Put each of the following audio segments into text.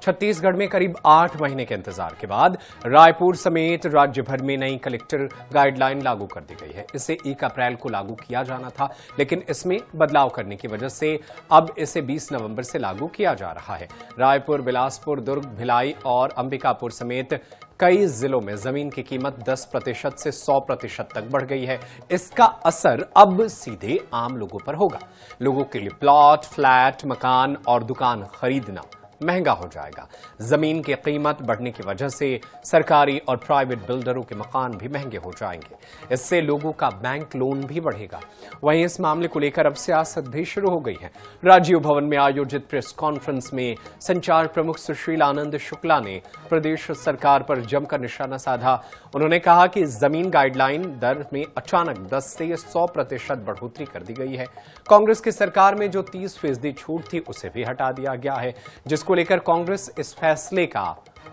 छत्तीसगढ़ में करीब 8 महीने के इंतजार के बाद रायपुर समेत राज्य भर में नई कलेक्टर गाइडलाइन लागू कर दी गई है। इसे 1 अप्रैल को लागू किया जाना था, लेकिन इसमें बदलाव करने की वजह से अब इसे 20 नवंबर से लागू किया जा रहा है। रायपुर, बिलासपुर, दुर्ग, भिलाई और अंबिकापुर समेत कई जिलों में जमीन की कीमत 10% से 100% तक बढ़ गई है। इसका असर अब सीधे आम लोगों पर होगा। लोगों के लिए प्लॉट, फ्लैट, मकान और दुकान खरीदना महंगा हो जाएगा। जमीन की कीमत बढ़ने की वजह से सरकारी और प्राइवेट बिल्डरों के मकान भी महंगे हो जाएंगे। इससे लोगों का बैंक लोन भी बढ़ेगा। वहीं इस मामले को लेकर अब सियासत भी शुरू हो गई है। राजीव भवन में आयोजित प्रेस कॉन्फ्रेंस में संचार प्रमुख सुशील आनंद शुक्ला ने प्रदेश सरकार पर जमकर निशाना साधा। उन्होंने कहा कि जमीन गाइडलाइन दर में अचानक 10 से 100% बढ़ोतरी कर दी गई है। कांग्रेस की सरकार में जो 30% छूट थी उसे भी हटा दिया गया है, जिसको लेकर कांग्रेस इस फैसले का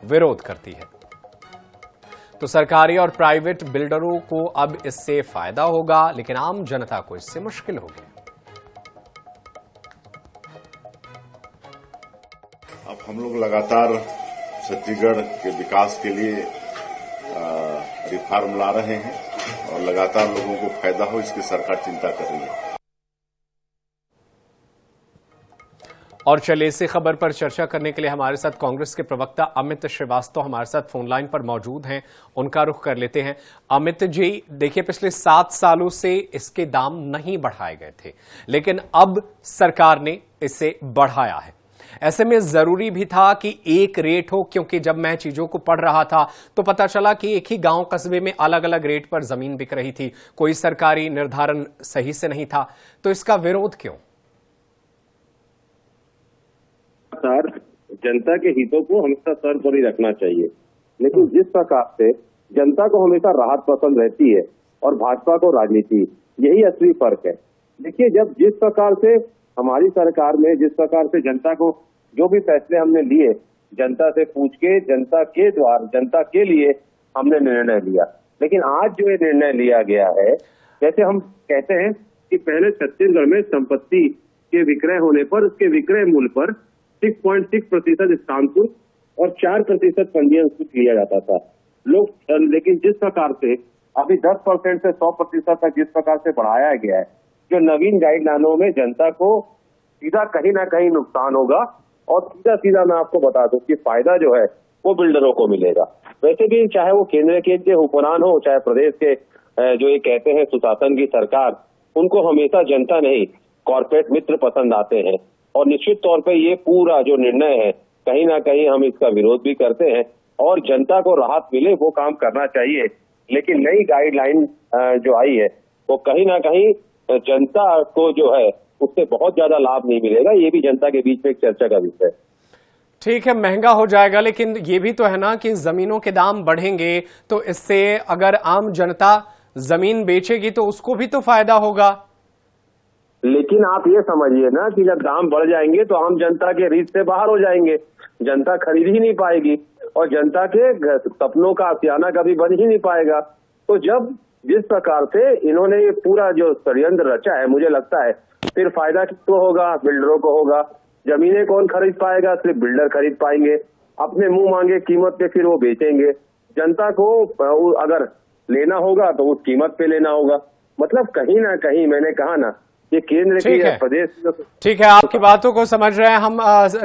विरोध करती है। तो सरकारी और प्राइवेट बिल्डरों को अब इससे फायदा होगा, लेकिन आम जनता को इससे मुश्किल होगी। अब हम लोग लगातार छत्तीसगढ़ के विकास के लिए रिफॉर्म ला रहे हैं और लगातार लोगों को फायदा हो, इसकी सरकार चिंता कर रही है। और चलिए इसी खबर पर चर्चा करने के लिए हमारे साथ कांग्रेस के प्रवक्ता अमित श्रीवास्तव हमारे साथ फोन लाइन पर मौजूद हैं। उनका रुख कर लेते हैं। अमित जी, देखिए पिछले 7 सालों से इसके दाम नहीं बढ़ाए गए थे, लेकिन अब सरकार ने इसे बढ़ाया है। ऐसे में जरूरी भी था कि एक रेट हो, क्योंकि जब मैं चीजों को पढ़ रहा था तो पता चला कि एक ही गांव कस्बे में अलग अलग रेट पर जमीन बिक रही थी। कोई सरकारी निर्धारण सही से नहीं था। तो इसका विरोध क्यों? जनता के हितों को हमेशा सर पर ही रखना चाहिए, लेकिन जिस प्रकार से जनता को हमेशा राहत पसंद रहती है और भाजपा को राजनीति, यही असली फर्क है। देखिए, जब जिस प्रकार से हमारी सरकार में जिस प्रकार से जनता को जो भी फैसले हमने लिए, जनता से पूछ के, जनता के द्वार, जनता के लिए हमने निर्णय लिया। लेकिन आज जो ये निर्णय लिया गया है, जैसे हम कहते हैं कि पहले छत्तीसगढ़ में संपत्ति के विक्रय होने पर उसके विक्रय मूल्य पर 6.6% स्टाम्प और 4% पंजीयन शुल्क लिया जाता था लोग। लेकिन जिस प्रकार से अभी 10% से 100% तक जिस प्रकार से बढ़ाया गया है, जो नवीन गाइडलाइनों में जनता को सीधा कहीं ना कहीं नुकसान होगा। और सीधा मैं आपको बता दूं कि फायदा जो है वो बिल्डरों को मिलेगा। वैसे भी चाहे वो केंद्र के हुक्मरान हो, चाहे प्रदेश के जो ये कहते हैं सुशासन की सरकार, उनको हमेशा जनता नहीं कॉर्पोरेट मित्र पसंद आते हैं। और निश्चित तौर पे ये पूरा जो निर्णय है, कहीं ना कहीं हम इसका विरोध भी करते हैं और जनता को राहत मिले वो काम करना चाहिए। लेकिन नई गाइडलाइन जो आई है वो कहीं ना कहीं जनता को जो है उससे बहुत ज्यादा लाभ नहीं मिलेगा। ये भी जनता के बीच में एक चर्चा का विषय है। ठीक है, महंगा हो जाएगा, लेकिन ये भी तो है ना कि जमीनों के दाम बढ़ेंगे, तो इससे अगर आम जनता जमीन बेचेगी तो उसको भी तो फायदा होगा। लेकिन आप ये समझिए ना कि जब दाम बढ़ जाएंगे तो आम जनता के रीच से बाहर हो जाएंगे, जनता खरीद ही नहीं पाएगी और जनता के सपनों का आशियाना कभी बन ही नहीं पाएगा। तो जब जिस प्रकार से इन्होंने ये पूरा जो षड्यंत्र रचा है, मुझे लगता है फिर फायदा किसको होगा? बिल्डरों को होगा। जमीनें कौन खरीद पाएगा? सिर्फ बिल्डर खरीद पाएंगे। अपने मुंह मांगे कीमत पे फिर वो बेचेंगे। जनता को अगर लेना होगा तो उस कीमत पे लेना होगा। मतलब कहीं ना कहीं मैंने कहा ना, ये केंद्र की प्रदेश। ठीक है, आपकी बातों को समझ रहे हैं हम।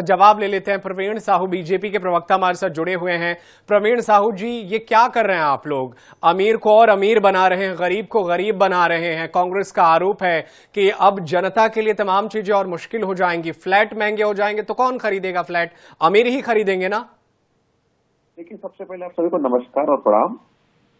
जवाब ले लेते हैं। प्रवीण साहू बीजेपी के प्रवक्ता हमारे साथ जुड़े हुए हैं। प्रवीण साहू जी, ये क्या कर रहे हैं आप लोग? अमीर को और अमीर बना रहे हैं, गरीब को गरीब बना रहे हैं। कांग्रेस का आरोप है कि अब जनता के लिए तमाम चीजें और मुश्किल हो जाएंगी, फ्लैट महंगे हो जाएंगे। तो कौन खरीदेगा फ्लैट? अमीर ही खरीदेंगे ना। देखिए, सबसे पहले आप सभी को नमस्कार और प्रणाम।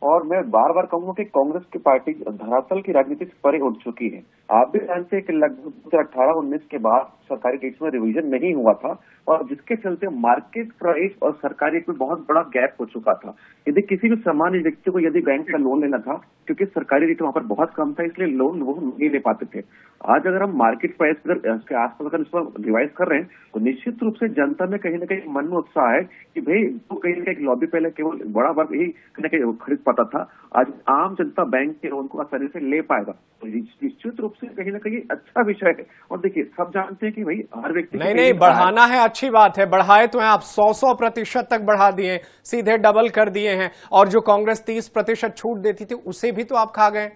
और मैं बार बार कहूंगा कि कांग्रेस की पार्टी धरातल की राजनीति से परे उठ चुकी है। आप भी जानते हैं कि लगभग 2018-19 के बाद सरकारी रेट्स में रिवीजन नहीं हुआ था और जिसके चलते मार्केट प्राइस और सरकारी रेट में बहुत बड़ा गैप हो चुका था। यदि किसी भी सामान्य व्यक्ति को यदि बैंक का लोन लेना था, क्योंकि सरकारी रेट वहां पर बहुत कम था, इसलिए लोन वो नहीं ले पाते थे। आज अगर हम मार्केट प्राइस के आसपास अगर इस पर रिवाइज कर रहे हैं तो निश्चित रूप से जनता में कहीं ना कहीं मन में उत्साह है कि भाई तो कहीं ना कहीं लॉबी पहले केवल बड़ा वर्ग ही कहीं ना कहीं खरीद पाता था, आज आम जनता बैंक के लोन को आसानी से ले पाएगा। तो निश्चित रूप से कहीं ना कहीं अच्छा विषय है। और देखिए, सब जानते हैं देखिए भाई हर व्यक्ति नहीं नहीं, बढ़ाना है, अच्छी बात है, बढ़ाए तो हैं आप, 100% तक बढ़ा दिए, सीधे डबल कर दिए हैं। और जो कांग्रेस 30% छूट देती थी उसे भी तो आप खा गए।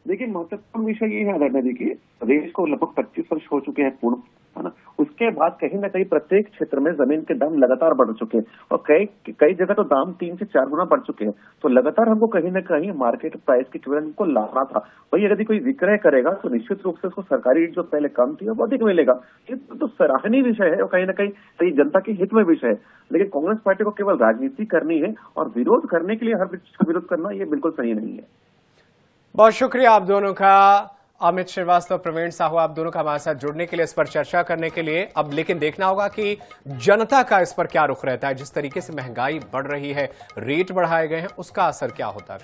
देखिए महत्वपूर्ण विषय ये है आदरणीय जी की देश को लगभग 25 वर्ष हो चुके हैं पूर्ण, है ना। उसके बाद कहीं ना कहीं प्रत्येक क्षेत्र में जमीन के दाम लगातार बढ़ चुके हैं और कई जगह तो दाम 3 से 4 गुना बढ़ चुके हैं। तो लगातार हमको कहीं ना कहीं मार्केट प्राइस के इक्विवेलेंट को लाना था। वही यदि कोई विक्रय करेगा तो निश्चित रूप से उसको सरकारी रेट जो पहले कम थी वो अधिक मिलेगा। ये तो सराहनीय विषय है और कहीं ना कहीं सही जनता के हित में विषय है। लेकिन कांग्रेस पार्टी को केवल राजनीति करनी है और विरोध करने के लिए हर चीज का विरोध करना ये बिल्कुल सही नहीं है। बहुत शुक्रिया आप दोनों का, अमित श्रीवास्तव, प्रवीण साहू, आप दोनों का हमारे साथ जुड़ने के लिए, इस पर चर्चा करने के लिए। अब लेकिन देखना होगा कि जनता का इस पर क्या रुख रहता है। जिस तरीके से महंगाई बढ़ रही है, रेट बढ़ाए गए हैं, उसका असर क्या होता है।